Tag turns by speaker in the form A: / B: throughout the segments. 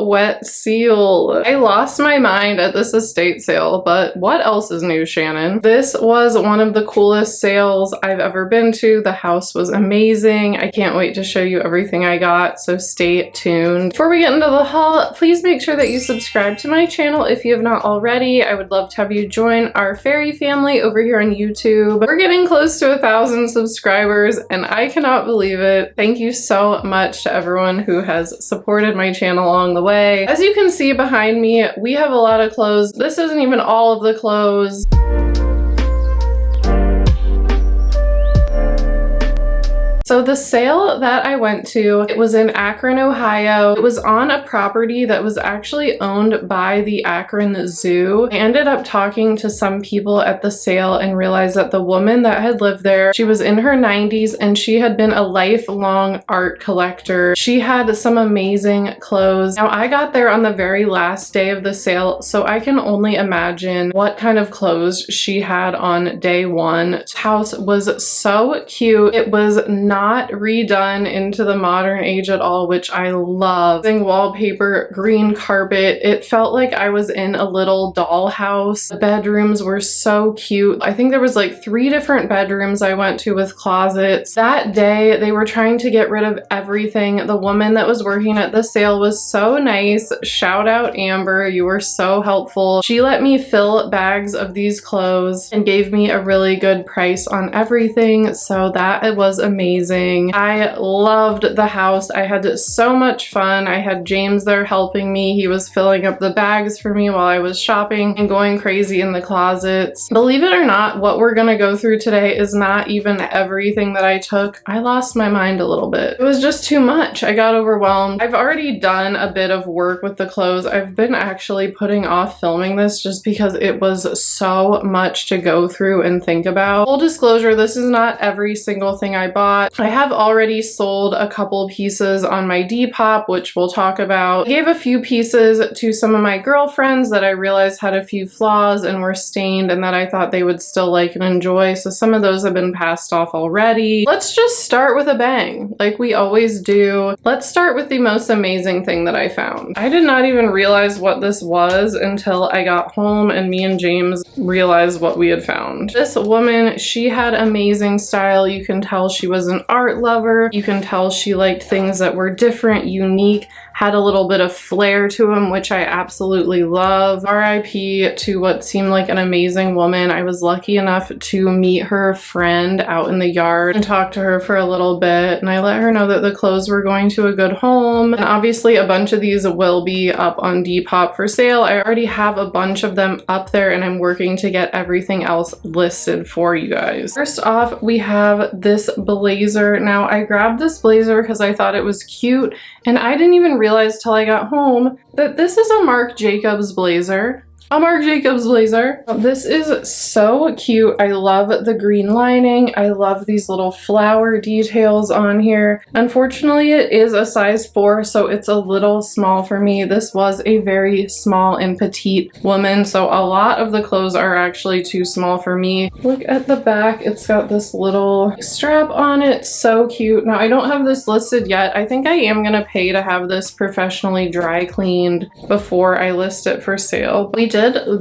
A: wet seal. I lost my mind at this estate sale, but what else is new, Shannon? This was one of the coolest sales I've ever been to. The house was amazing. I can't wait to show you everything I got, so stay tuned. Before we get into the haul, please make sure that you subscribe to my channel if you have not already. I would love to have you join our fairy family over here on YouTube. We're getting close to 1,000 subscribers and I cannot believe it. Thank you so much to everyone who has supported my channel along the way. As you can see behind me, we have a lot of clothes. This isn't even all of the clothes. So the sale that I went to, it was in Akron, Ohio. It was on a property that was actually owned by the Akron Zoo. I ended up talking to some people at the sale and realized that the woman that had lived there, she was in her 90s and she had been a lifelong art collector. She had some amazing clothes. Now I got there on the very last day of the sale, so I can only imagine what kind of clothes she had on day one. This house was so cute. It was not redone into the modern age at all, which I love. Wallpaper, green carpet. It felt like I was in a little dollhouse. The bedrooms were so cute. I think there was like 3 different bedrooms I went to with closets. That day they were trying to get rid of everything. The woman that was working at the sale was so nice. Shout out Amber, you were so helpful. She let me fill bags of these clothes and gave me a really good price on everything, so that was amazing. I loved the house. I had so much fun. I had James there helping me. He was filling up the bags for me while I was shopping and going crazy in the closets. Believe it or not, what we're gonna go through today is not even everything that I took. I lost my mind a little bit. It was just too much. I got overwhelmed. I've already done a bit of work with the clothes. I've been actually putting off filming this just because it was so much to go through and think about. Full disclosure, this is not every single thing I bought. I have already sold a couple pieces on my Depop, which we'll talk about. I gave a few pieces to some of my girlfriends that I realized had a few flaws and were stained and that I thought they would still like and enjoy, so some of those have been passed off already. Let's just start with a bang, like we always do. Let's start with the most amazing thing that I found. I did not even realize what this was until I got home and me and James realized what we had found. This woman, she had amazing style. You can tell she was an art lover. You can tell she liked things that were different, unique, had a little bit of flair to them, which I absolutely love. RIP to what seemed like an amazing woman. I was lucky enough to meet her friend out in the yard and talk to her for a little bit, and I let her know that the clothes were going to a good home. And obviously a bunch of these will be up on Depop for sale. I already have a bunch of them up there and I'm working to get everything else listed for you guys. First off, we have this blazer. Now I grabbed this blazer because I thought it was cute, and I didn't even realize till I got home that this is a Marc Jacobs blazer. A Marc Jacobs blazer. This is so cute. I love the green lining. I love these little flower details on here. Unfortunately, it is a size 4, so it's a little small for me. This was a very small and petite woman, so a lot of the clothes are actually too small for me. Look at the back. It's got this little strap on it. So cute. Now, I don't have this listed yet. I think I am gonna pay to have this professionally dry cleaned before I list it for sale. We did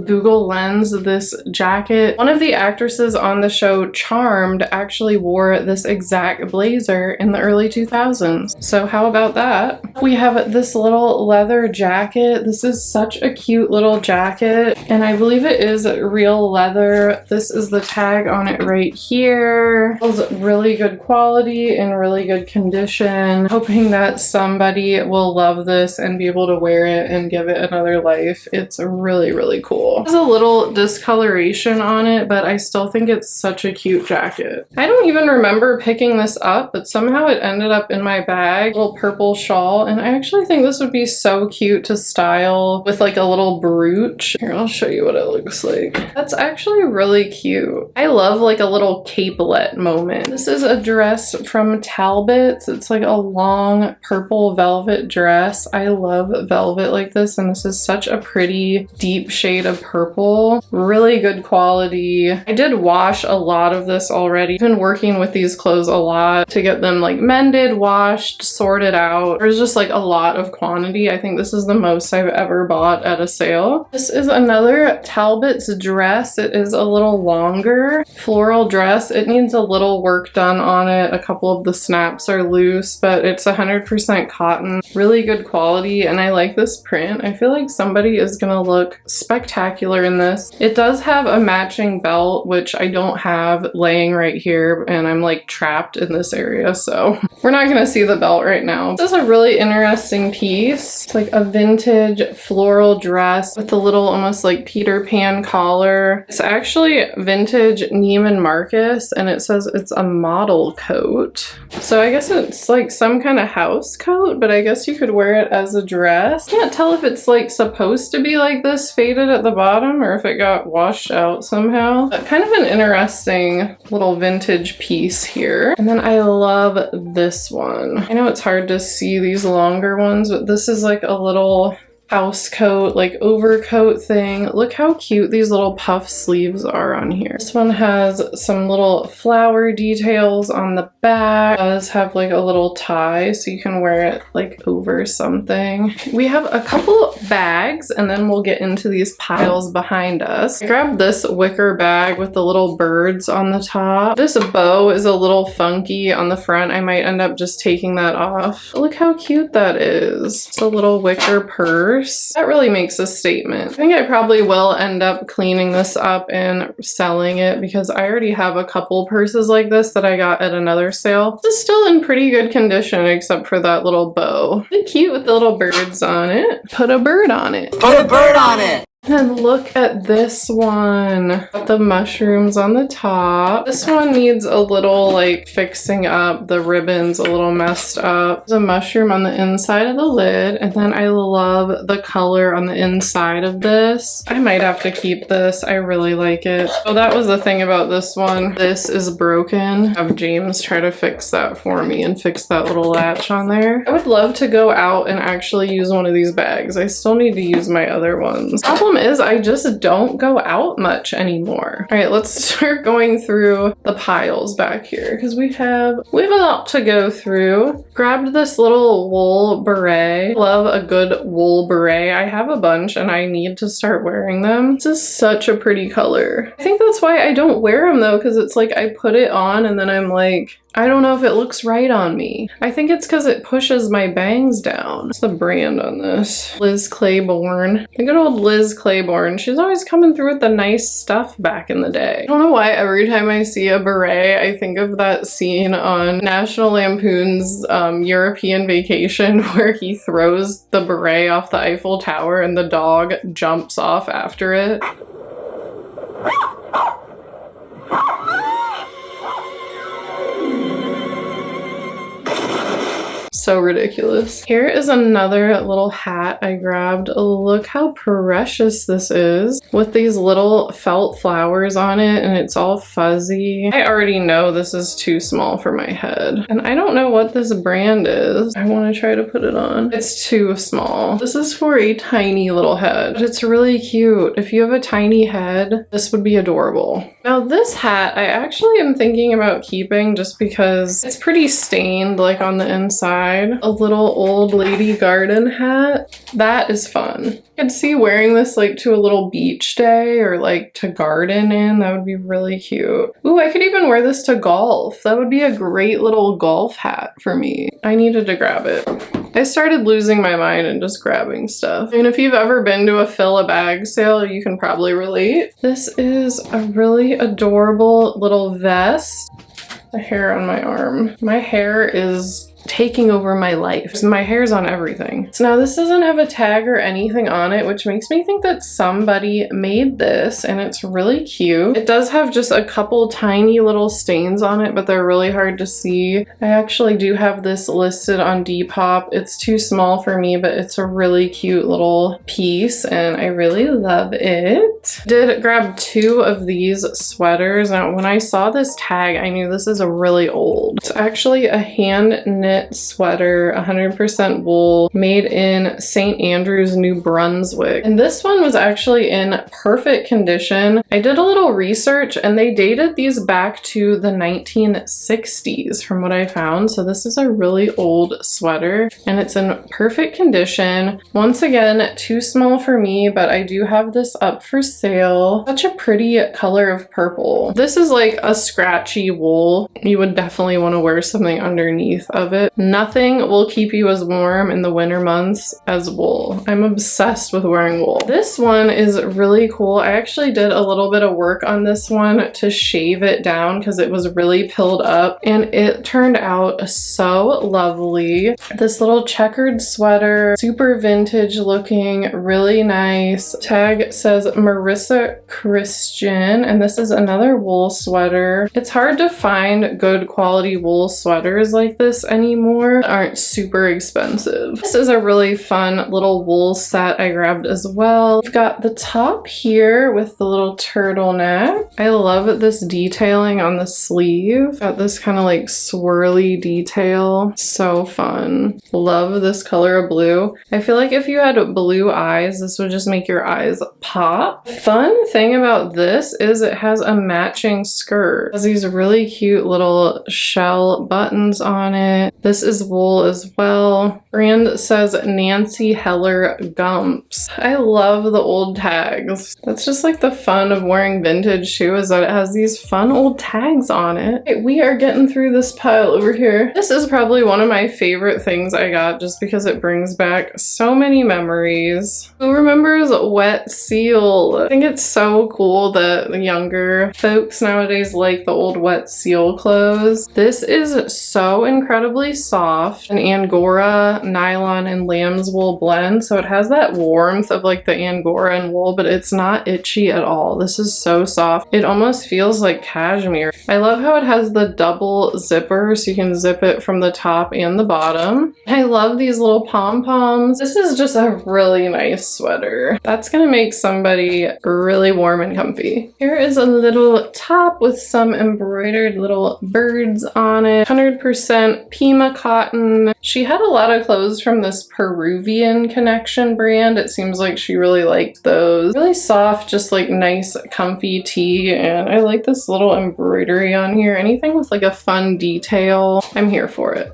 A: Google Lens this jacket. One of the actresses on the show Charmed actually wore this exact blazer in the early 2000s. So how about that? We have this little leather jacket. This is such a cute little jacket, and I believe it is real leather. This is the tag on it right here. It's really good quality and really good condition. Hoping that somebody will love this and be able to wear it and give it another life. It's really, really cool. It has a little discoloration on it, but I still think it's such a cute jacket. I don't even remember picking this up, but somehow it ended up in my bag. A little purple shawl, and I actually think this would be so cute to style with like a little brooch. Here, I'll show you what it looks like. That's actually really cute. I love like a little capelet moment. This is a dress from Talbot's. It's like a long purple velvet dress. I love velvet like this, and this is such a pretty deep shade of purple. Really good quality. I did wash a lot of this already. I've been working with these clothes a lot to get them like mended, washed, sorted out. There's just like a lot of quantity. I think this is the most I've ever bought at a sale. This is another Talbot's dress. It is a little longer floral dress. It needs a little work done on it. A couple of the snaps are loose, but it's 100% cotton. Really good quality, and I like this print. I feel like somebody is gonna look spectacular in this. It does have a matching belt, which I don't have laying right here, and I'm like trapped in this area, so we're not gonna see the belt right now. This is a really interesting piece. It's like a vintage floral dress with a little almost like Peter Pan collar. It's actually vintage Neiman Marcus, and it says it's a model coat. So I guess it's like some kind of house coat, but I guess you could wear it as a dress. Can't tell if it's like supposed to be like this faded at the bottom or if it got washed out somehow. But kind of an interesting little vintage piece here. And then I love this one. I know it's hard to see these longer ones, but this is like a little house coat, like overcoat thing. Look how cute these little puff sleeves are on here. This one has some little flower details on the back. It does have like a little tie so you can wear it like over something. We have a couple bags and then we'll get into these piles behind us. I grabbed this wicker bag with the little birds on the top. This bow is a little funky on the front. I might end up just taking that off. Look how cute that is. It's a little wicker purse. That really makes a statement. I think I probably will end up cleaning this up and selling it because I already have a couple purses like this that I got at another sale. This is still in pretty good condition except for that little bow. It's cute with the little birds on it. Put a bird on it.
B: Put a bird on it!
A: And look at this one. Got the mushrooms on the top. This one needs a little like fixing up. The ribbon's a little messed up. There's a mushroom on the inside of the lid. And then I love the color on the inside of this. I might have to keep this. I really like it. So that was the thing about this one. This is broken. Have James try to fix that for me and fix that little latch on there. I would love to go out and actually use one of these bags. I still need to use my other ones. Problem is I just don't go out much anymore. All right, let's start going through the piles back here because we have a lot to go through. Grabbed this little wool beret. Love a good wool beret. I have a bunch and I need to start wearing them. This is such a pretty color. I think that's why I don't wear them though, because it's like I put it on and then I'm like, I don't know if it looks right on me. I think it's because it pushes my bangs down. What's the brand on this? Liz Claiborne. The good old Liz Claiborne. She's always coming through with the nice stuff back in the day. I don't know why every time I see a beret, I think of that scene on National Lampoon's European Vacation where he throws the beret off the Eiffel Tower and the dog jumps off after it. So ridiculous. Here is another little hat I grabbed. Look how precious this is with these little felt flowers on it and it's all fuzzy. I already know this is too small for my head and I don't know what this brand is. I want to try to put it on. It's too small. This is for a tiny little head, but it's really cute. If you have a tiny head, this would be adorable. Now this hat I actually am thinking about keeping just because it's pretty stained like on the inside. A little old lady garden hat. That is fun. I could see wearing this like to a little beach day or like to garden in. That would be really cute. Ooh, I could even wear this to golf. That would be a great little golf hat for me. I needed to grab it. I started losing my mind and just grabbing stuff. And if you've ever been to a fill a bag sale, you can probably relate. This is a really adorable little vest. The hair on my arm. My hair is taking over my life. My hair's on everything. So now this doesn't have a tag or anything on it, which makes me think that somebody made this and it's really cute. It does have just a couple tiny little stains on it, but they're really hard to see. I actually do have this listed on Depop. It's too small for me, but it's a really cute little piece and I really love it. Did grab 2 of these sweaters. Now when I saw this tag, I knew this is a really old. It's actually a hand knit knit sweater, 100% wool, made in St. Andrews, New Brunswick. And this one was actually in perfect condition. I did a little research and they dated these back to the 1960s from what I found. So this is a really old sweater and it's in perfect condition. Once again, too small for me, but I do have this up for sale. Such a pretty color of purple. This is like a scratchy wool. You would definitely want to wear something underneath of it. Nothing will keep you as warm in the winter months as wool. I'm obsessed with wearing wool. This one is really cool. I actually did a little bit of work on this one to shave it down because it was really pilled up and it turned out so lovely. This little checkered sweater, super vintage looking, really nice. Tag says Marissa Christian, and this is another wool sweater. It's hard to find good quality wool sweaters like this anymore that aren't super expensive. This is a really fun little wool set I grabbed as well. We've got the top here with the little turtleneck. I love this detailing on the sleeve. Got this kind of like swirly detail. So fun. Love this color of blue. I feel like if you had blue eyes, this would just make your eyes pop. Fun thing about this is it has a matching skirt. It has these really cute little shell buttons on it. This is wool as well. Brand says Nancy Heller Gumps. I love the old tags. That's just like the fun of wearing vintage too, is that it has these fun old tags on it. Okay, we are getting through this pile over here. This is probably one of my favorite things I got just because it brings back so many memories. Who remembers Wet Seal? I think it's so cool that the younger folks nowadays like the old Wet Seal clothes. This is so incredibly soft. An Angora, nylon, and lamb's wool blend. So it has that warmth of like the Angora and wool, but it's not itchy at all. This is so soft. It almost feels like cashmere. I love how it has the double zipper so you can zip it from the top and the bottom. I love these little pom-poms. This is just a really nice sweater. That's gonna make somebody really warm and comfy. Here is a little top with some embroidered little birds on it. 100% Pima cotton. She had a lot of clothes from this Peruvian Connection brand. It seems like she really liked those. Really soft, just like nice comfy tee, and I like this little embroidery on here. Anything with like a fun detail, I'm here for it.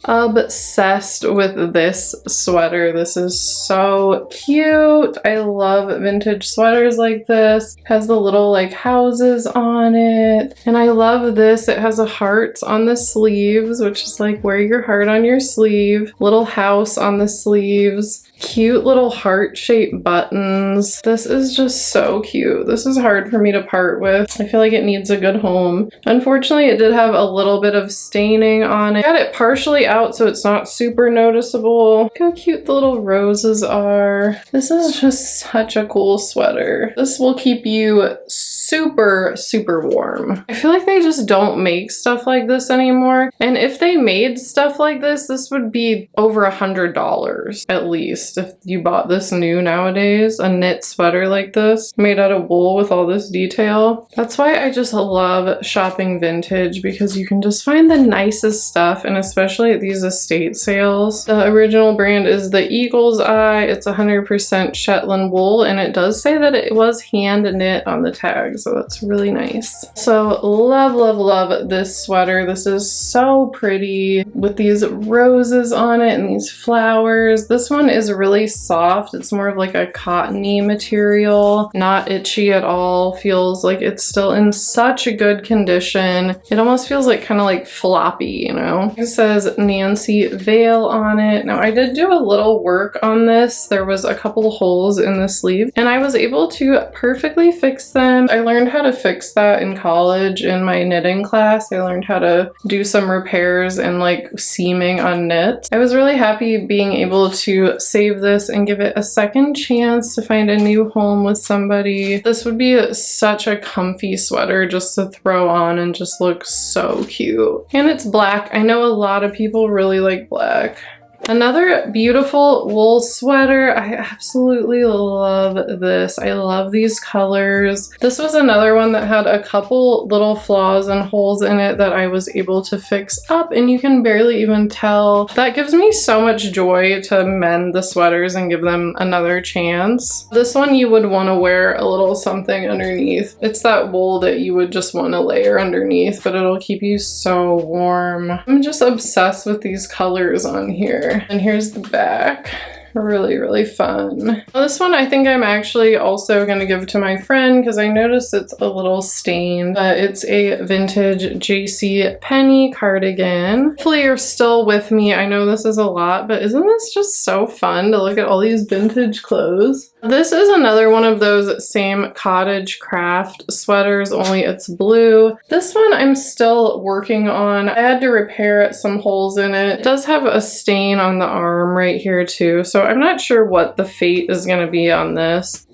A: Obsessed with this sweater. This is so cute. I love vintage sweaters like this. It has the little like houses on it. And I love this. It has a heart on the sleeves, which is like wear your heart on your sleeve. Little house on the sleeves. Cute little heart-shaped buttons. This is just so cute. This is hard for me to part with. I feel like it needs a good home. Unfortunately, it did have a little bit of staining on it. I got it partially out so it's not super noticeable. Look how cute the little roses are. This is just such a cool sweater. This will keep you super warm. I feel like they just don't make stuff like this anymore. And if they made stuff like this would be over $100 at least. If you bought this new nowadays, a knit sweater like this made out of wool with all this detail. That's why I just love shopping vintage, because you can just find the nicest stuff, and especially at these estate sales. The original brand is the Eagle's Eye. It's 100% Shetland wool, and it does say that it was hand knit on the tag, so that's really nice. So love this sweater. This is so pretty with these roses on it and these flowers. This one is really soft. It's more of like a cottony material, not itchy at all. Feels like it's still in such a good condition. It almost feels like kind of like floppy, you know? It says Nancy Vale on it. Now I did do a little work on this. There was a couple holes in the sleeve and I was able to perfectly fix them. I learned how to fix that in college in my knitting class. I learned how to do some repairs and like seaming on knits. I was really happy being able to save this and give it a second chance to find a new home with somebody. This would be such a comfy sweater just to throw on and just look so cute. And it's black. I know a lot of people really like black. Another beautiful wool sweater. I absolutely love this. I love these colors. This was another one that had a couple little flaws and holes in it that I was able to fix up, and you can barely even tell. That gives me so much joy to mend the sweaters and give them another chance. This one you would want to wear a little something underneath. It's that wool that you would just want to layer underneath, but it'll keep you so warm. I'm just obsessed with these colors on here. And here's the back. Really, really fun. This one I think I'm actually also going to give to my friend because I noticed it's a little stained. It's a vintage JC Penney cardigan. Hopefully you're still with me. I know this is a lot, but isn't this just so fun to look at all these vintage clothes? This is another one of those same cottage craft sweaters, only it's blue. This one I'm still working on. I had to repair some holes in it. It does have a stain on the arm right here too, so I'm not sure what the fate is going to be on this.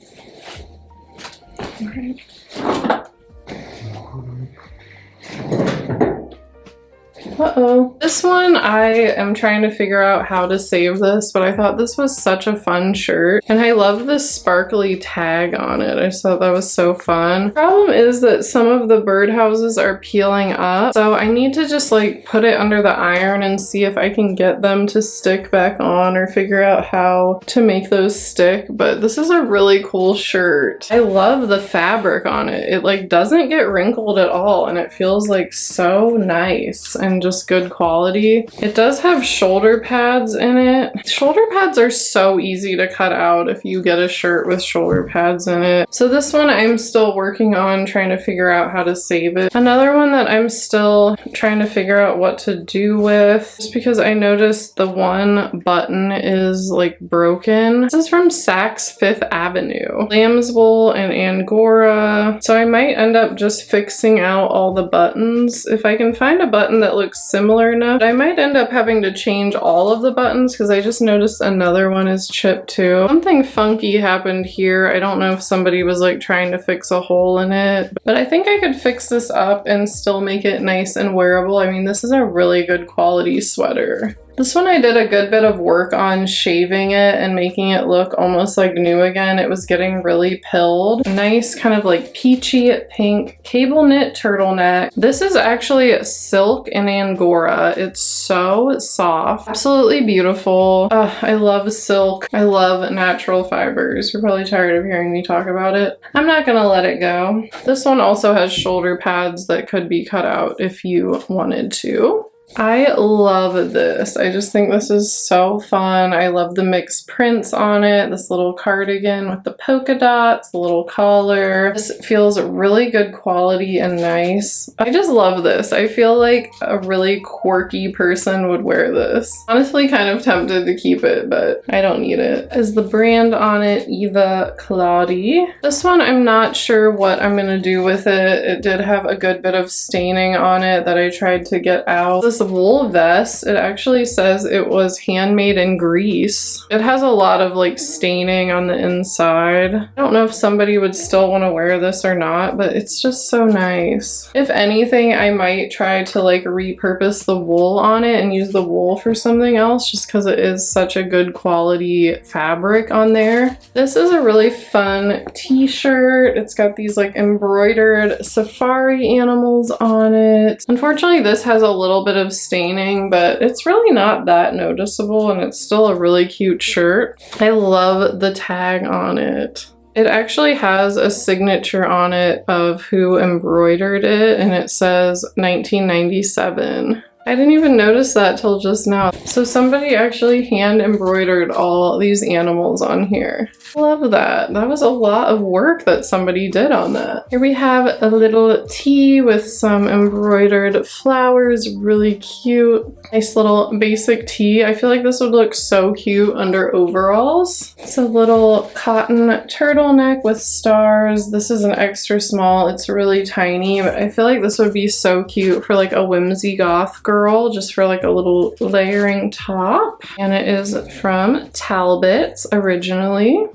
A: Uh-oh. This one, I am trying to figure out how to save this, but I thought this was such a fun shirt. And I love this sparkly tag on it. I just thought that was so fun. The problem is that some of the birdhouses are peeling up, so I need to just like put it under the iron and see if I can get them to stick back on or figure out how to make those stick. But this is a really cool shirt. I love the fabric on it. It like doesn't get wrinkled at all, and it feels like so nice and just good quality. It does have shoulder pads in it. Shoulder pads are so easy to cut out if you get a shirt with shoulder pads in it. So this one I'm still working on trying to figure out how to save it. Another one that I'm still trying to figure out what to do with, just because I noticed the one button is like broken. This is from Saks Fifth Avenue. Lamb's wool and Angora. So I might end up just fixing out all the buttons. If I can find a button that looks similar enough, I might end up having to change all of the buttons because I just noticed another one is chipped too. Something funky happened here. I don't know if somebody was like trying to fix a hole in it, but I think I could fix this up and still make it nice and wearable. I mean, this is a really good quality sweater. This one I did a good bit of work on shaving it and making it look almost like new again. It was getting really pilled. Nice kind of like peachy pink cable knit turtleneck. This is actually silk and Angora. It's so soft. Absolutely beautiful. I love silk. I love natural fibers. You're probably tired of hearing me talk about it. I'm not gonna let it go. This one also has shoulder pads that could be cut out if you wanted to. I love this. I just think this is so fun. I love the mixed prints on it. This little cardigan with the polka dots, the little collar. This feels really good quality and nice. I just love this. I feel like a really quirky person would wear this. Honestly, kind of tempted to keep it, but I don't need it. Is the brand on it Eva Claudi. This one, I'm not sure what I'm gonna do with it. It did have a good bit of staining on it that I tried to get out. This wool vest, it actually says it was handmade in Greece. It has a lot of like staining on the inside. I don't know if somebody would still want to wear this or not, but it's just so nice. If anything, I might try to like repurpose the wool on it and use the wool for something else just because it is such a good quality fabric on there. This is a really fun t-shirt. It's got these like embroidered safari animals on it. Unfortunately, this has a little bit of staining, but it's really not that noticeable and it's still a really cute shirt. I love the tag on it. It actually has a signature on it of who embroidered it, and it says 1997. I didn't even notice that till just now. So somebody actually hand embroidered all these animals on here. Love that. That was a lot of work that somebody did on that. Here we have a little tee with some embroidered flowers. Really cute. Nice little basic tee. I feel like this would look so cute under overalls. It's a little cotton turtleneck with stars. This is an extra small. It's really tiny, but I feel like this would be so cute for like a whimsy goth girl, just for like a little layering top. And it is from Talbot's originally.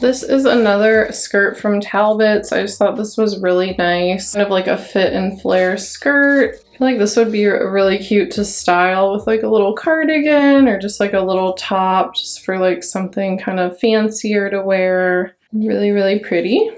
A: This is another skirt from Talbot's. I just thought this was really nice. Kind of like a fit and flare skirt. I feel like this would be really cute to style with like a little cardigan or just like a little top just for like something kind of fancier to wear. Really, really pretty.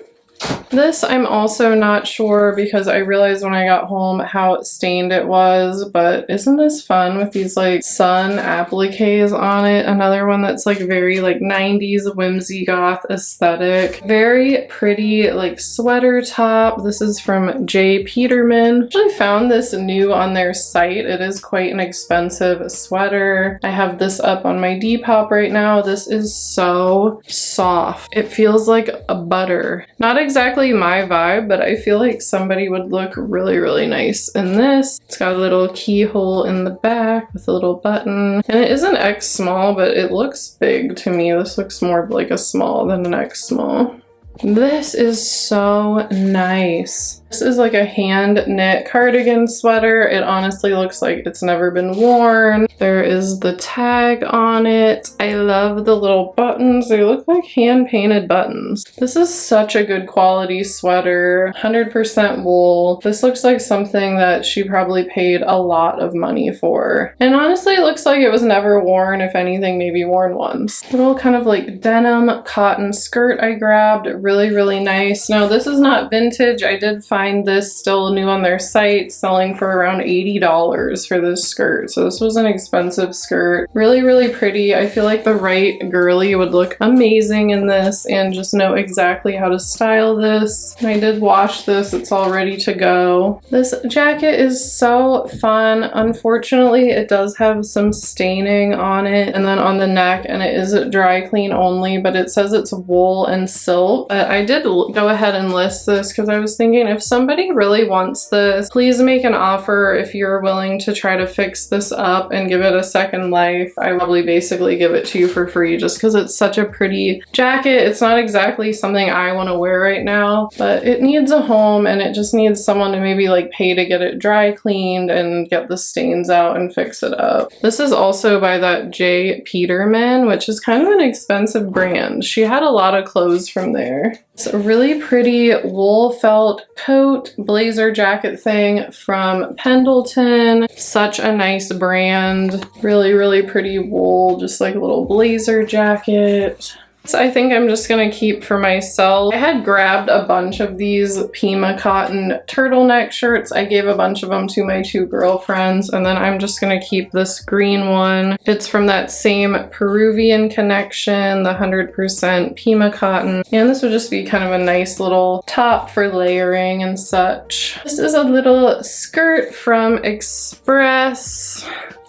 A: This I'm also not sure because I realized when I got home how stained it was, but isn't this fun with these like sun appliques on it? Another one that's like very like 90s whimsy goth aesthetic. Very pretty like sweater top. This is from J. Peterman. I actually found this new on their site. It is quite an expensive sweater. I have this up on my Depop right now. This is so soft. It feels like a butter. Not exactly my vibe, but I feel like somebody would look really, really nice in this. It's got a little keyhole in the back with a little button. And it is an X small, but it looks big to me. This looks more like a small than an X small. This is so nice. This is like a hand knit cardigan sweater. It honestly looks like it's never been worn. There is the tag on it. I love the little buttons. They look like hand painted buttons. This is such a good quality sweater. 100% wool. This looks like something that she probably paid a lot of money for. And honestly, it looks like it was never worn. If anything, maybe worn once. Little kind of like denim cotton skirt I grabbed. Really, really nice. Now this is not vintage. I did find this still new on their site, selling for around $80 for this skirt. So this was an expensive skirt. Really, really pretty. I feel like the right girly would look amazing in this and just know exactly how to style this. I did wash this. It's all ready to go. This jacket is so fun. Unfortunately, it does have some staining on it and then on the neck, and it is dry clean only, but it says it's wool and silk. I did go ahead and list this because I was thinking if somebody really wants this, please make an offer if you're willing to try to fix this up and give it a second life. I probably basically give it to you for free just because it's such a pretty jacket. It's not exactly something I want to wear right now, but it needs a home and it just needs someone to maybe like pay to get it dry cleaned and get the stains out and fix it up. This is also by that J. Peterman, which is kind of an expensive brand. She had a lot of clothes from there. It's a really pretty wool felt coat blazer jacket thing from Pendleton. Such a nice brand. Really, really pretty wool, just like a little blazer jacket. So I think I'm just gonna keep for myself. I had grabbed a bunch of these Pima cotton turtleneck shirts. I gave a bunch of them to my two girlfriends, and then I'm just gonna keep this green one. It's from that same Peruvian connection, the 100% Pima cotton. And this would just be kind of a nice little top for layering and such. This is a little skirt from Express.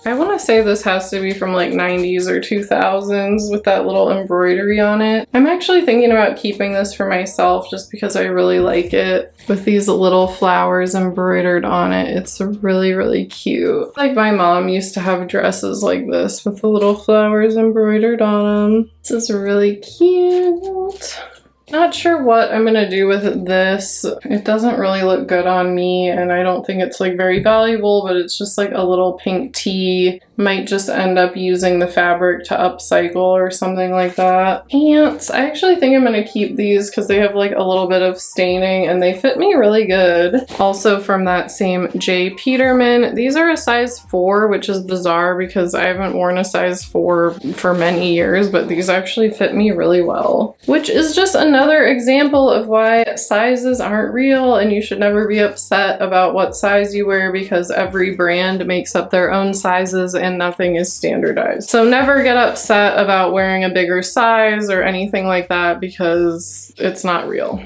A: I want to say this has to be from like 90s or 2000s with that little embroidery on it. I'm actually thinking about keeping this for myself just because I really like it with these little flowers embroidered on it. It's really, really cute. Like my mom used to have dresses like this with the little flowers embroidered on them. This is really cute. Not sure what I'm gonna do with this. It doesn't really look good on me and I don't think it's like very valuable, but it's just like a little pink tee. Might just end up using the fabric to upcycle or something like that. Pants, I actually think I'm gonna keep these because they have like a little bit of staining and they fit me really good. Also from that same J. Peterman. These are a size 4, which is bizarre because I haven't worn a size 4 for many years, but these actually fit me really well. Which is just another example of why sizes aren't real and you should never be upset about what size you wear because every brand makes up their own sizes and nothing is standardized. So never get upset about wearing a bigger size or anything like that because it's not real.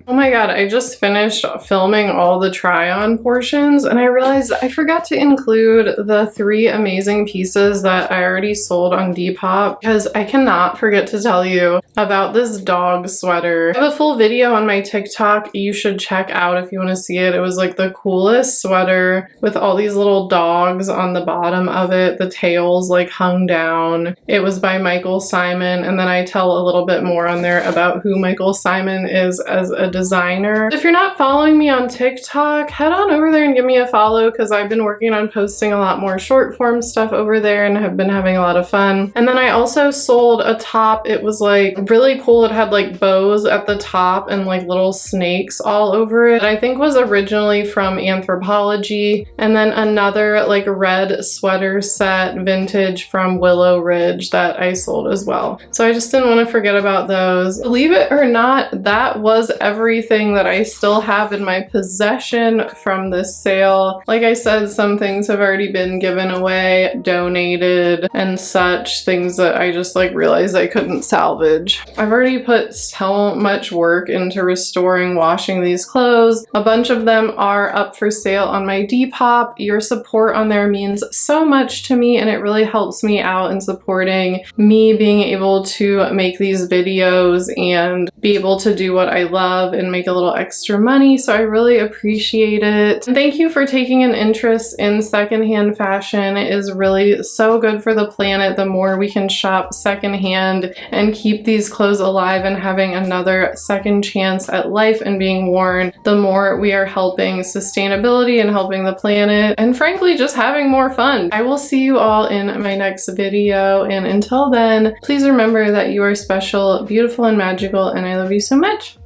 A: Oh my god, I just finished filming all the try-on portions and I realized I forgot to include the 3 amazing pieces that I already sold on Depop because I cannot forget to tell you about this dog sweater. I have a full video on my TikTok you should check out if you want to see it. It was like the coolest sweater with all these little dogs on the bottom of it. The tails like hung down. It was by Michael Simon, and then I tell a little bit more on there about who Michael Simon is as a designer. If you're not following me on TikTok, head on over there and give me a follow because I've been working on posting a lot more short form stuff over there and have been having a lot of fun. And then I also sold a top. It was like really cool. It had like bows at the top and like little snakes all over it. I think was originally from Anthropology. And then another like red sweater set vintage from Willow Ridge that I sold as well. So I just didn't want to forget about those. Believe it or not, that was everything that I still have in my possession from this sale. Like I said, some things have already been given away, donated, and such, things that I just like realized I couldn't salvage. I've already put so much work into restoring, washing these clothes. A bunch of them are up for sale on my Depop. Your support on there means so much to me, and it really helps me out in supporting me being able to make these videos and be able to do what I love and make a little extra money. So I really appreciate it. And thank you for taking an interest in secondhand fashion. It is really so good for the planet. The more we can shop secondhand and keep these clothes alive and having another second chance at life and being worn, the more we are helping sustainability and helping the planet, and frankly just having more fun. I will see you all in my next video, and until then, please remember that you are special, beautiful, and magical, and I love you so much.